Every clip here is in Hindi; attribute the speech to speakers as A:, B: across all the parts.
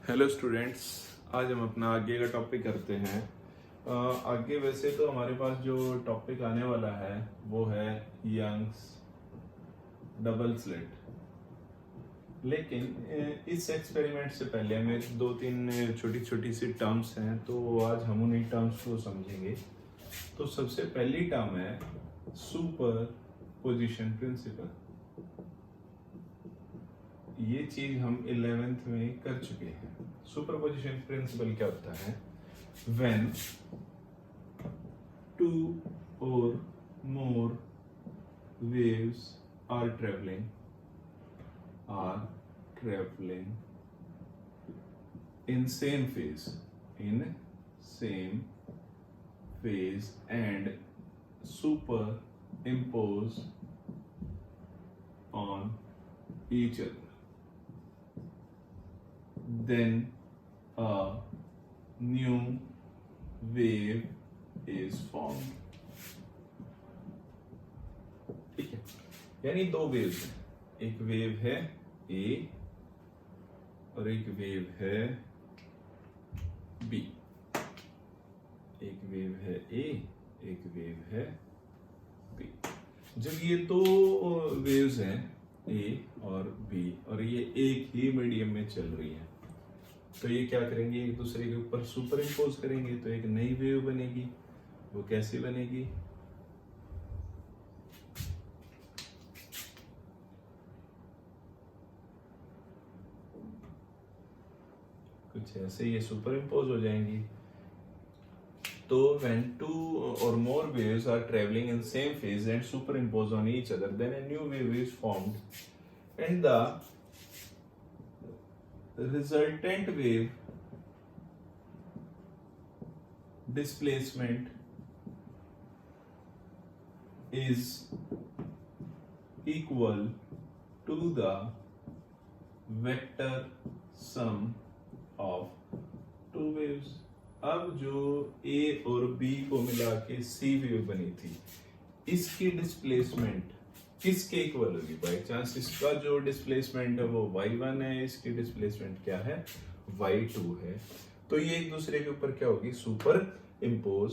A: हेलो स्टूडेंट्स, आज हम अपना आगे का टॉपिक करते हैं। आगे वैसे तो हमारे पास जो टॉपिक आने वाला है वो है यंग्स डबल स्लिट, लेकिन इस एक्सपेरिमेंट से पहले हमें दो तीन छोटी छोटी सी टर्म्स हैं, तो आज हम उन्हीं टर्म्स को समझेंगे। तो सबसे पहली टर्म है सुपर पोजिशन प्रिंसिपल। ये चीज हम 11th में कर चुके हैं। सुपरपोजिशन प्रिंसिपल क्या होता है? व्हेन टू और मोर waves are traveling in same phase and superimpose on each other, then a new wave is formed। ठीक है, यानी दो वेव्स हैं, एक वेव है ए और एक वेव है बी। एक वेव है ए, एक वेव है बी। जब ये दो वेव्स हैं ए और बी और ये एक ही मीडियम में चल रही है, तो ये क्या करेंगे? एक दूसरे के ऊपर सुपर इम्पोज करेंगे, तो एक नई वेव बनेगी। वो कैसे बनेगी? कुछ ऐसे ये सुपर इम्पोज हो जाएंगी। तो when two or more waves are traveling in same phase and superimpose on each other, then a new wave is formed, and the resultant wave displacement is equal to the vector sum of two waves। अब जो ए और बी को मिला के सी वेव बनी थी, इसकी डिस्प्लेसमेंट किसके इक्वल होगी? बाई चांस इसका जो डिस्प्लेसमेंट है वो y1 है, इसकी डिस्प्लेसमेंट क्या है? y2 है। तो ये एक दूसरे के ऊपर क्या होगी? Superimpose.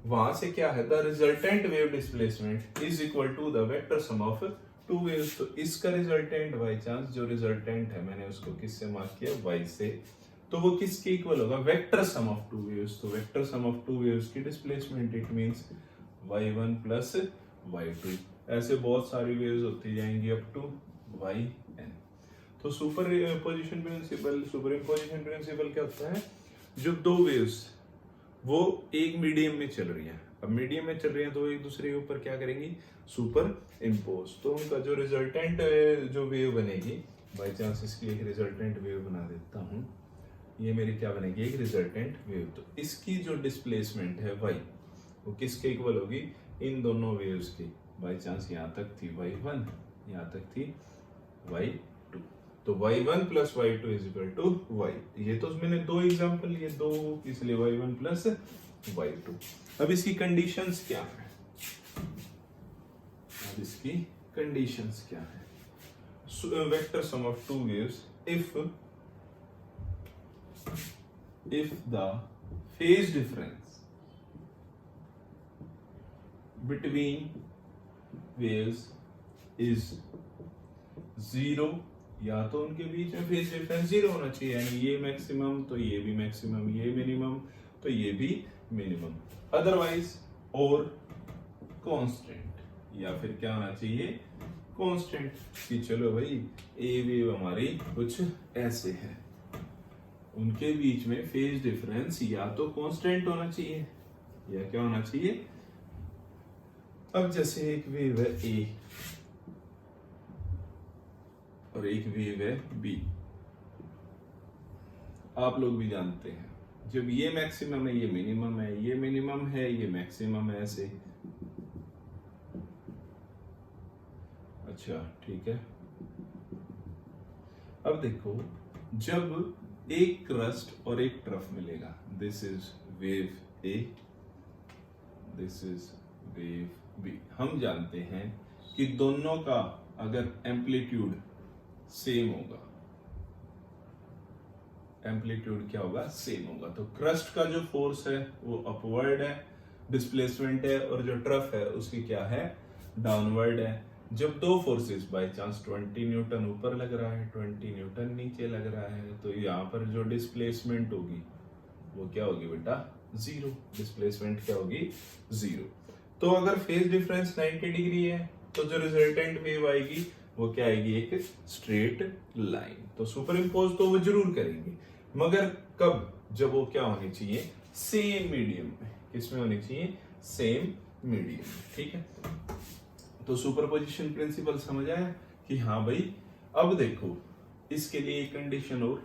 A: वहां से क्या है? The resultant wave displacement is equal to the vector sum of two waves. तो इसका रिजल्टेंट बाई चांस जो रिजल्टेंट है, मैंने उसको किससे मार्क किया? y से। तो वो किसके इक्वल होगा? Vector sum of two waves. तो vector sum of two waves की displacement it means y1 plus y2। ऐसे बहुत सारी वेव्स होती जाएंगी अप टू yn। तो सुपरपोजिशन प्रिंसिपल क्या होता है? जो दो वेव्स वो एक मीडियम में चल रही है, अब मीडियम में चल रही है तो एक दूसरे के ऊपर क्या करेंगी? Super impose. तो उनका जो रिजल्टेंट जो वेव बनेगी, बाई चांस इसकी एक रिजल्टेंट वेव बना देता हूं, ये मेरी क्या बनेगी? एक रिजल्टेंट वेव। तो इसकी जो डिस्प्लेसमेंट है y, वो किसके इक्वल होगी? इन दोनों वेव्स की। बाई चांस यहां तक थी y1, यहां तक थी y2। तो y1 plus y2 is equal to y। ये तो मैंने दो एग्जांपल, ये दो, इसलिए y1 प्लस y2। अब इसकी कंडीशंस क्या है? अब इसकी कंडीशंस क्या है? Vector sum of two waves if the phase difference between waves is zero, या तो उनके बीच में फेज डिफरेंस जीरो होना चाहिए, यानी ये मैक्सिमम तो ये भी मैक्सिमम, ये मिनिमम तो ये भी मिनिमम, अदरवाइज और कांस्टेंट, या फिर क्या होना चाहिए? कांस्टेंट। कि चलो भाई ए वेव हमारी कुछ ऐसे है, उनके बीच में फेज डिफरेंस या तो कांस्टेंट होना चाहिए या क्या होना चाहिए? अब जैसे एक वेव है ए और एक वेव है बी, आप लोग भी जानते हैं जब ये मैक्सिमम है, ये मिनिमम है, ये मिनिमम है, ये मैक्सिमम है, ऐसे। अच्छा ठीक है। अब देखो, जब एक क्रस्ट और एक ट्रफ मिलेगा, this is wave A, this is wave B. हम जानते हैं कि दोनों का अगर एम्पलीट्यूड सेम होगा एम्पलीट्यूड क्या होगा, सेम होगा। तो क्रस्ट का जो फोर्स है वो अपवर्ड है, डिस्प्लेसमेंट है, और जो ट्रफ है उसकी क्या है, डाउनवर्ड है। जब दो फोर्सेस बाय चांस 20 न्यूटन ऊपर लग रहा है, 20 न्यूटन नीचे लग रहा है, तो यहाँ पर जो डिस्प्लेसमेंट होगी वो क्या होगी बेटा, जीरो। डिस्प्लेसमेंट क्या होगी, जीरो। तो अगर फेज डिफरेंस 90 डिग्री है तो जो रिजल्टेंट वेव आएगी वो क्या आएगी, एक स्ट्रेट लाइन। तो सुपर इम्पोज तो वो जरूर करेंगे, मगर कब, जब वो क्या होनी चाहिए, सेम मीडियम में। किसमें होनी चाहिए, सेम मीडियम में। ठीक है, तो सुपरपोजिशन प्रिंसिपल समझ आया कि हाँ भाई। अब देखो इसके लिए एक कंडीशन और,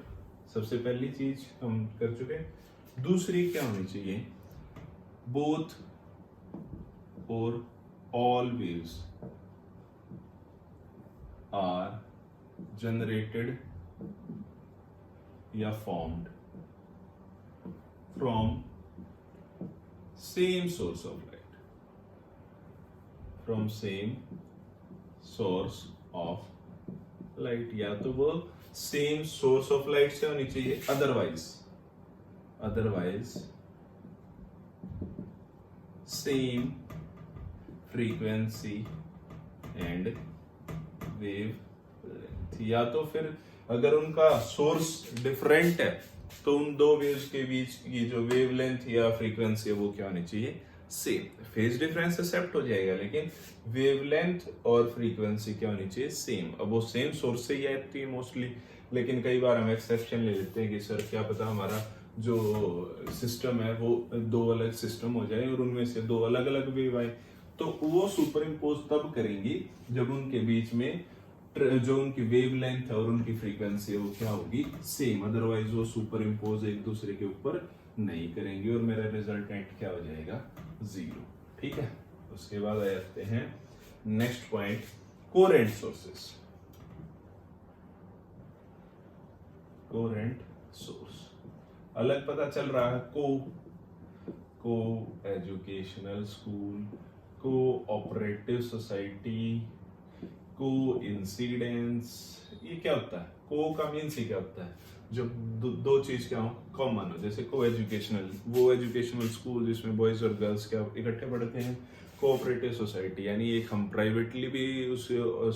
A: सबसे पहली चीज हम कर चुके हैं, दूसरी क्या होनी चाहिए, बोथ और ऑल वेव्स आर जनरेटेड या formed from same source of light, from same source of light. या तो वो सेम सोर्स ऑफ लाइट से होनी चाहिए, otherwise same frequency and wave length. या तो फिर अगर उनका सोर्स डिफरेंट है तो उन दो वेव्स के बीच की जो वेव लेंथ या फ्रीक्वेंसी है वो क्या होनी चाहिए, सेम। फेज डिफरेंस एक्सेप्ट हो जाएगा, लेकिन वेवलेंथ और फ्रीक्वेंसी क्या होनी चाहिए, सेम। अब वो सेम सोर्स से ही आती है मोस्टली, लेकिन कई बार हम एक्सेप्शन ले लेते हैं कि सर क्या पता हमारा जो सिस्टम है वो दो अलग सिस्टम हो जाए और उनमें से दो अलग अलग वेव आए। तो वो सुपर इम्पोज तब करेंगी जब उनके बीच में जो उनकी वेव लेंथ है और उनकी फ्रीक्वेंसी है वो क्या होगी, सेम। अदरवाइज वो सुपर इम्पोज एक दूसरे के ऊपर नहीं करेंगे और मेरा रिजल्टेंट क्या हो जाएगा, जीरो। ठीक है, उसके बाद आ जाते हैं next point, coherent sources. Coherent source अलग पता चल रहा है, को educational school, co operative society, को इंसिडेंस। ये क्या होता है, को का मीन्स ही क्या होता है, जब दो चीज क्या हो, कॉमन हो। जैसे को एजुकेशनल, वो एजुकेशनल स्कूल जिसमें बॉयज और गर्ल्स क्या इकट्ठे पढ़ते हैं। कोऑपरेटिव सोसाइटी यानी एक हम प्राइवेटली भी उस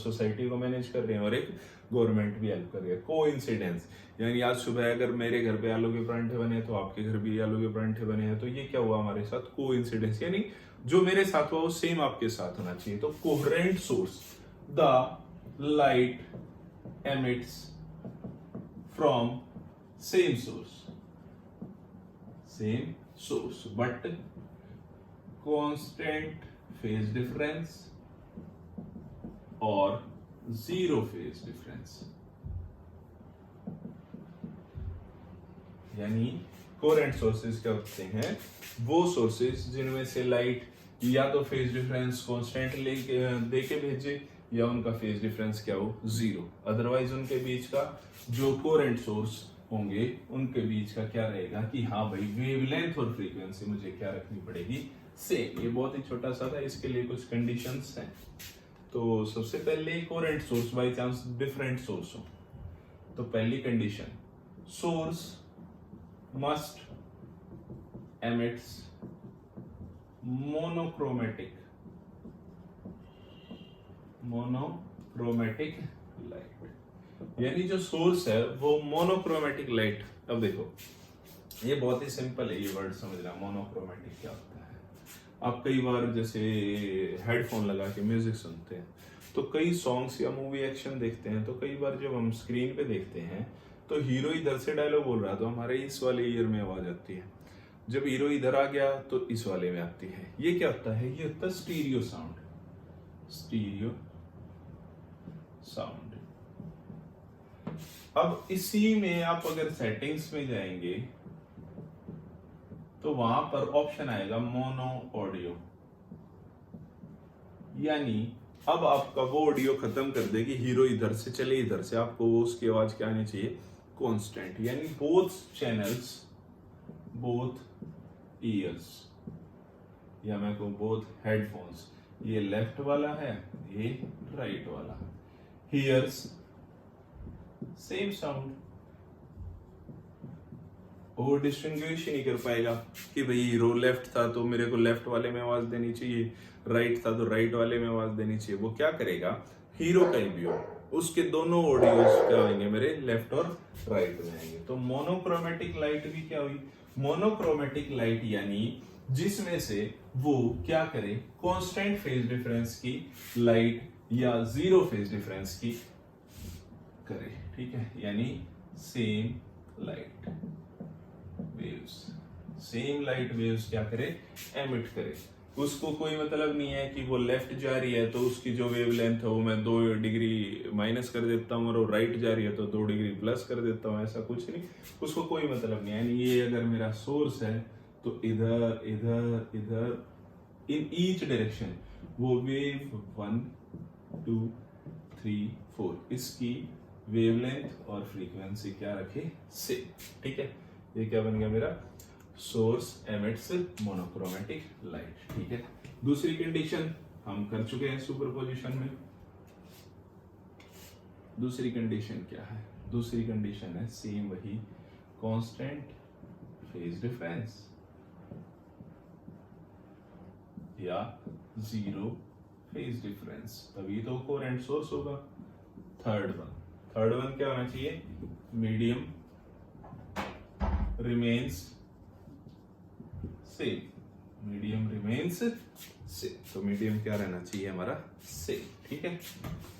A: सोसाइटी को मैनेज कर रहे हैं और एक गवर्नमेंट भी हेल्प कर रही है। को इंसिडेंस यानी आज सुबह अगर मेरे घर पे आलू के परांठे बने तो आपके घर भी आलू के परांठे बने हैं, तो ये क्या हुआ हमारे साथ, को इंसिडेंस। यानी जो मेरे साथ हुआ वो सेम आपके साथ होना चाहिए। तो coherent source, the light emits from same source but constant phase difference और zero phase difference। यानी कोरेंट सोर्सेज क्या होते हैं, वो सोर्सेज जिनमें से लाइट या तो फेज डिफरेंस कांस्टेंट दे के भेजे या उनका फेज डिफरेंस क्या हो, जीरो। अदरवाइज उनके बीच का जो कोरेंट सोर्स होंगे उनके बीच का क्या रहेगा कि हाँ भाई वेवलेंथ और फ्रीक्वेंसी मुझे क्या रखनी पड़ेगी, सेम। ये बहुत ही छोटा सा था, इसके लिए कुछ कंडीशंस हैं। तो सबसे पहले coherent source by chance different source हो तो पहली condition, source must emits monochromatic light. यानी जो सोर्स है वो मोनोक्रोमेटिक लाइट। अब देखो ये बहुत ही सिंपल है, ये वर्ड समझना, मोनोक्रोमेटिक क्या होता है। आप कई बार जैसे हेडफोन लगा के म्यूजिक सुनते हैं तो कई सॉन्ग्स या मूवी एक्शन देखते हैं, तो कई बार जब हम स्क्रीन पे देखते हैं तो हीरो इधर से डायलॉग बोल रहा है तो हमारे इस वाले ईयर में आवाज आती है, जब हीरो इधर आ गया तो इस वाले में आती है। ये क्या होता है, ये होता है स्टीरियो साउंड। अब इसी में आप अगर सेटिंग्स में जाएंगे तो वहां पर ऑप्शन आएगा मोनो ऑडियो, यानी अब आपका वो ऑडियो खत्म कर देगी, हीरो इधर से चले इधर से, आपको वो उसकी आवाज क्या आनी चाहिए, कांस्टेंट। यानी बोथ चैनल्स, बोथ ईयर्स, या मैं कहूं बोथ हेडफोन्स, ये लेफ्ट वाला है ये राइट वाला, हियर्स सेम साउंड। वो डिस्टिंग्विश ही नहीं कर पाएगा कि भाई रो लेफ्ट था तो मेरे को लेफ्ट वाले में आवाज देनी चाहिए, राइट था तो राइट वाले में आवाज देनी चाहिए। वो क्या करेगा, हीरो का ही भी हो, उसके दोनों ऑडियोज क्या होंगे मेरे, लेफ्ट और राइट में आएंगे। तो मोनोक्रोमेटिक लाइट भी क्या हुई, मोनोक्रोमेटिक लाइट यानी जिसमें से वो क्या करे, कांस्टेंट फेज डिफरेंस की लाइट या जीरो फेज डिफरेंस की करे, ठीक है, यानी same light waves, same light waves क्या करे, एमिट करे। उसको कोई मतलब नहीं है कि वो लेफ्ट जा रही है तो उसकी जो वेव लेंथ है वो मैं 2 डिग्री माइनस कर देता हूँ, और वो राइट जा रही है तो 2 डिग्री प्लस कर देता हूँ, ऐसा कुछ नहीं, उसको कोई मतलब नहीं है। यानी ये अगर मेरा सोर्स है तो इधर इधर इधर इन ईच डायरेक्शन वो वेव 1 2 3 4 इसकी वेवलेंथ और फ्रीक्वेंसी क्या रखे, सेम, ठीक है। ये क्या बन गया मेरा, सोर्स एमिट्स मोनोक्रोमेटिक लाइट, ठीक है। दूसरी कंडीशन हम कर चुके हैं सुपरपोजिशन में। दूसरी कंडीशन क्या है, दूसरी कंडीशन है सेम वही, कांस्टेंट फेज डिफरेंस या जीरो फेज डिफरेंस, तभी तो कोहेरेंट सोर्स होगा। थर्ड वन क्या होना चाहिए, medium remains same, medium remains same, तो मीडियम क्या रहना चाहिए हमारा, सेम, ठीक है।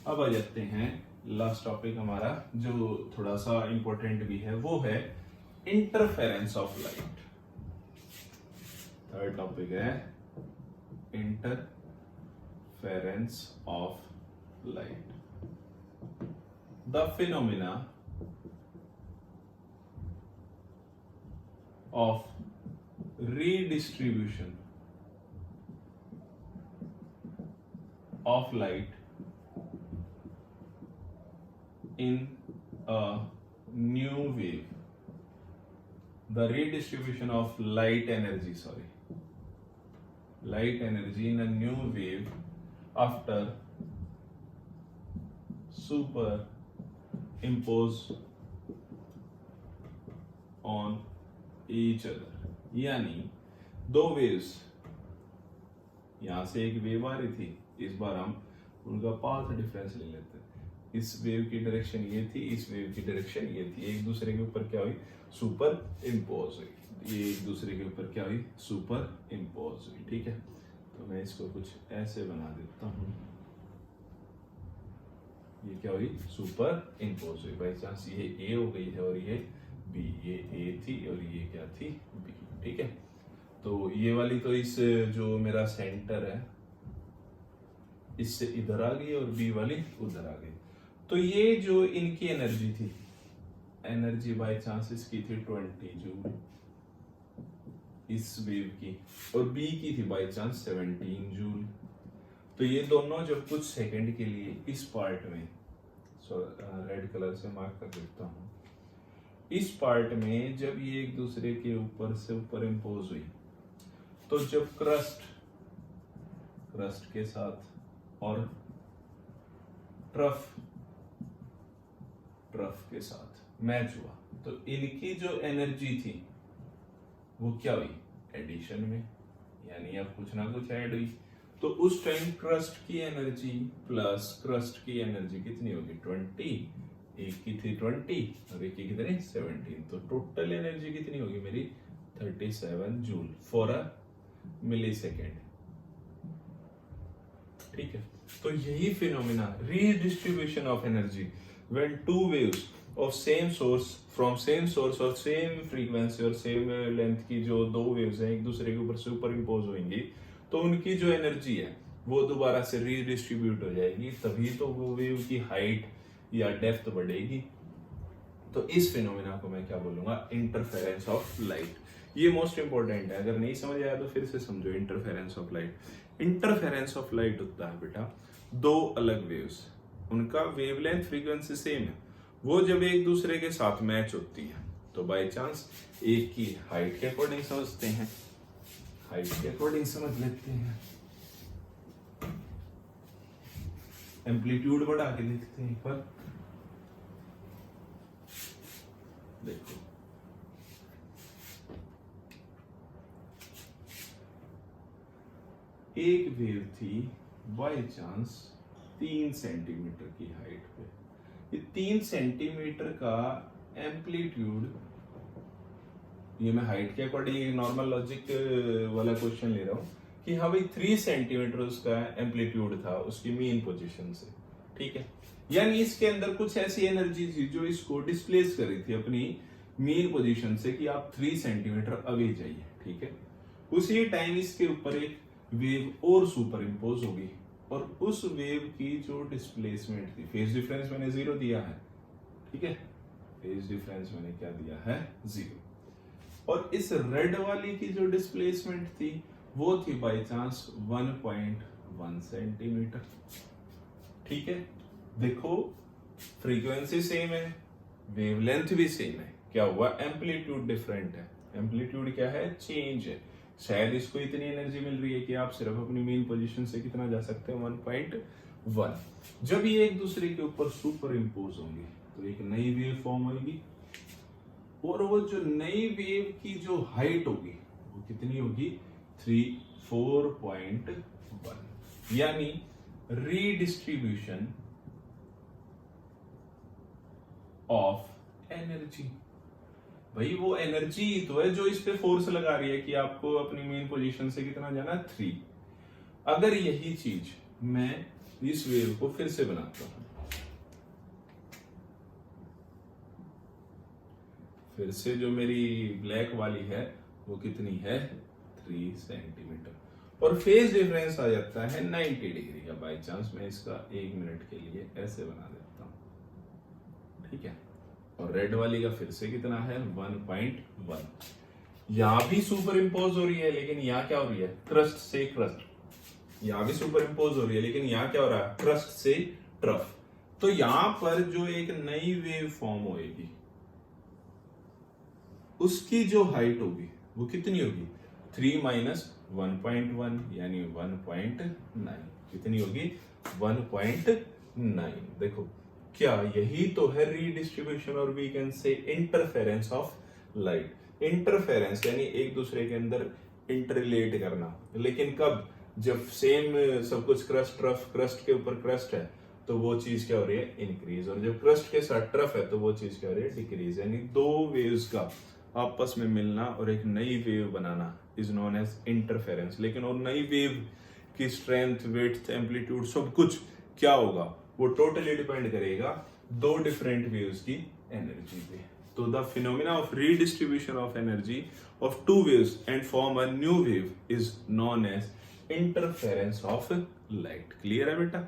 A: अब आ जाते हैं लास्ट टॉपिक हमारा जो थोड़ा सा इंपॉर्टेंट भी है, वो है interference of light. Third topic है interference of light, the phenomena of redistribution of light in a new wave, the redistribution of light energy in a new wave after superimpose on each other, यानी दो वेव्स, यहां से एक वेव आ रही थी, इस बार हम उनका पाथ डिफरेंस ले लेते हैं। इस वेव की डायरेक्शन ये थी, इस वेव की डायरेक्शन ये थी, एक दूसरे के ऊपर क्या हुई, सुपर इम्पोज हुई, ये एक दूसरे के ऊपर क्या हुई, सुपर इम्पोज हुई, ठीक है। तो मैं इसको कुछ ऐसे बना देता हूं, ये क्या हुई, सुपर इम्पोज हुई, बाई चांस ये ए हो गई है और ये बी, ये ए थी और ये क्या थी, बी, ठीक है। तो ये वाली तो इस जो मेरा सेंटर है इससे इधर आ गई और बी वाली उधर आ गई। तो ये जो इनकी एनर्जी थी, एनर्जी बाय चांस इसकी थी 20 जूल इस वेव की, और बी की थी बाय चांस 17 जूल। तो ये दोनों जब कुछ सेकंड के लिए इस पार्ट में, रेड कलर से मार्क कर देता हूं, इस पार्ट में जब ये एक दूसरे के ऊपर से ऊपर इम्पोज हुई, तो जब क्रस्ट के साथ और ट्रफ के साथ मैच हुआ, तो इनकी जो एनर्जी थी वो क्या हुई, एडिशन में, यानी अब कुछ ना कुछ ऐड हुई। तो उस टाइम क्रस्ट की एनर्जी प्लस क्रस्ट की एनर्जी कितनी होगी, 20, एक की थी 20 और एक की कितनी 17, तो टोटल एनर्जी कितनी होगी मेरी 37 joule for a millisecond, ठीक है। तो यही phenomena, redistribution of energy when two waves of same source from same source और सेम फ्रीक्वेंसी और सेम लेंथ की जो दो वेव्स हैं एक दूसरे के ऊपर सुपर इम्पोज होंगी, तो उनकी जो एनर्जी है वो दोबारा से रीडिस्ट्रीब्यूट हो जाएगी, तभी तो वो वेव की हाइट या डेप्थ बढ़ेगी। तो इस फिनोमिना को मैं क्या बोलूंगा, इंटरफेरेंस ऑफ लाइट। ये मोस्ट इंपॉर्टेंट है, अगर नहीं समझ आया तो फिर से समझो। Interference of light, interference of light होता है बेटा, दो अलग वेव्स, उनका वेवलेंथ फ्रीक्वेंसी सेम है, वो जब एक दूसरे के साथ मैच होती है तो बाय चांस एक की हाइट के अकॉर्डिंग समझते हैं, हाइट के अकॉर्डिंग समझ लेते हैं, एम्पलीट्यूड बढ़ा के देखते हैं एक बार, देखो एक वेव थी बाय चांस 3 सेंटीमीटर की हाइट पे। ये 3 सेंटीमीटर का एम्पलीट्यूड, ये मैं हाइट के अकॉर्डिंग नॉर्मल लॉजिक वाला क्वेश्चन ले रहा हूं कि हाँ भाई 3 सेंटीमीटर उसका एम्पलीट्यूड था उसकी मेन पोजीशन से, ठीक है। यानी इसके अंदर कुछ ऐसी एनर्जी थी जो इसको डिस्प्लेस कर रही थी अपनी मेन पोजीशन से कि आप 3 सेंटीमीटर अवे जाइए, ठीक है। उसी टाइम इसके ऊपर एक वेव और सुपर इम्पोज होगी और उस वेव की जो डिस्प्लेसमेंट थी, फेज डिफरेंस मैंने 0 दिया है, ठीक है, फेज डिफरेंस मैंने क्या दिया है 0। और इस रेड वाली की जो डिस्प्लेसमेंट थी वो थी बाय चांस 1.1 सेंटीमीटर, ठीक है। देखो फ्रीक्वेंसी सेम है, वेवलेंथ भी सेम है, क्या हुआ एम्पलीट्यूड डिफरेंट है। एम्पलीट्यूड क्या है, चेंज है। शायद इसको इतनी एनर्जी मिल रही है कि आप सिर्फ अपनी मेन पोजीशन से कितना जा सकते हैं 1.1। जब ये एक दूसरे के ऊपर सुपर इम्पोज होंगे तो एक नई वेव फॉर्म होगी और वो जो नई वेव की जो हाइट होगी वो कितनी होगी 4.1, यानी रीडिस्ट्रीब्यूशन ऑफ एनर्जी। भाई वो एनर्जी तो है जो इस पे फोर्स लगा रही है कि आपको अपनी मेन पोजीशन से कितना जाना 3। अगर यही चीज मैं इस वेव को फिर से बनाता हूं, फिर से जो मेरी ब्लैक वाली है वो कितनी है 3 सेंटीमीटर और फेज डिफरेंस आ जाता है 90 डिग्री का। बाय चांस मैं इसका 1 मिनट के लिए ऐसे बना देता हूं, ठीक है। और रेड वाली का फिर से कितना है 1.1। यहां भी सुपर इम्पोज हो रही है लेकिन यहां क्या हो रही है क्रस्ट से क्रस्ट। यहां भी सुपर इम्पोज हो रही है लेकिन यहां क्या हो रहा है क्रस्ट से ट्रफ। तो यहां पर जो एक नई वेव फॉर्म होगी उसकी जो हाइट होगी वो कितनी होगी 3 माइनस 1.1 यानी 1.9। कितनी होगी 1.9। देखो क्या यही तो है रीडिस्ट्रीब्यूशन और we can say interference of light. Interference यानी एक दूसरे के अंदर इंटररिलेट करना, लेकिन कब, जब सेम सब कुछ क्रस्ट ट्रफ, क्रस्ट के ऊपर क्रस्ट है तो वो चीज क्या हो रही है इंक्रीज, और जब क्रस्ट के साथ ट्रफ है तो वो चीज क्या हो रही है डिक्रीज। यानी दो वेव्स का आपस में मिलना और एक नई वेव बनाना इज नोन एज इंटरफेरेंस। लेकिन और नई वेव की स्ट्रेंथ, विड्थ, एम्पलीट्यूड सब कुछ क्या होगा वो टोटली डिपेंड करेगा दो डिफरेंट वेव्स की एनर्जी पे। तो the phenomena of redistribution of energy of two waves and form a new wave is known as interference of light. Clear है बेटा?